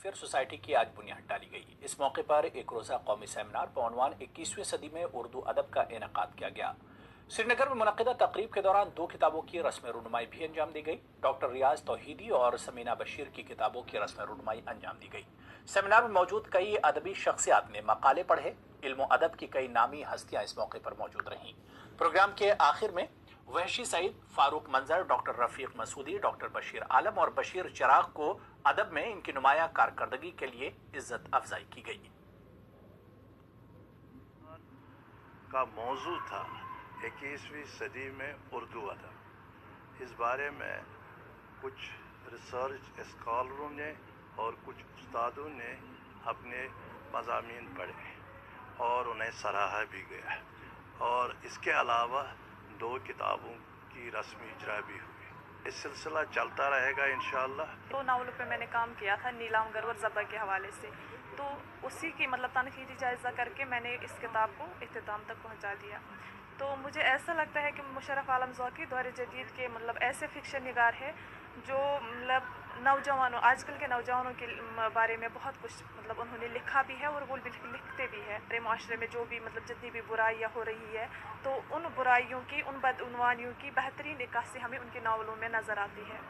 Welfare society की आज बुनियाद डाली गई। इस मौके पर एक रोज़ा कौमी सेमिनार बउनवान 21वीं सदी में उर्दू अदब का इनेकाद किया गया। श्रीनगर में मुनक़िदा तकरीब के दौरान 2 किताबों की रस्म रुनुमाई भी अंजाम दी गई। डॉक्टर रियाज तौहीदी और समीना बशीर की किताबों की रस्म रुनुमाई अंजाम दी गई। सेमिनार में मौजूद कई अदबी शख्सियात ने मकाले पढ़े। इल्म अदब की कई नामी हस्तियां इस मौके पर मौजूद रहीं। प्रोग्राम के आखिर में वहशी सईद, फारूक मंजर, डॉक्टर रफीक मसूदी, डॉक्टर बशीर आलम और बशीर चिराग को अदब में इनकी नुमाया कारकर्दगी के लिए इज्जत अफजाई की गई। का मौजू था 21वीं सदी में उर्दू अदब। इस बारे में कुछ रिसर्च स्कॉलरों ने और कुछ उस्तादों ने अपने मज़ामीन पढ़े और उन्हें सराहा भी गया, और इसके अलावा 2 किताबों की रस्मी इजरा भी हुई। इस सिलसिला चलता रहेगा इंशाअल्लाह। 2 नावलों पे मैंने काम किया था, नीलाम गर और ज़बा के हवाले से, तो उसी की तनकीदी जायज़ा करके मैंने इस किताब को इख्तिताम तक पहुंचा दिया। तो मुझे ऐसा लगता है कि मुशर्रफ आलम ज़ौकी दौर जदीद के ऐसे फिक्शन निगार है जो नौजवानों, आजकल के नौजवानों के बारे में बहुत कुछ उन्होंने लिखा भी है और वो लिखते भी है। हमारे माशरे में जो भी जितनी भी बुराइयाँ हो रही है, तो उन बुराइयों की, उन बदउनवानियों की बेहतरीन इक्कासी हमें उनके नावलों में नज़र आती है।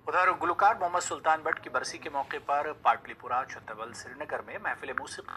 उधर गुलकार मोहम्मद सुल्तान बट की बरसी के मौके पर पाटलिपुरा, छतरवल, श्रीनगर में महफिल मूसीक़ी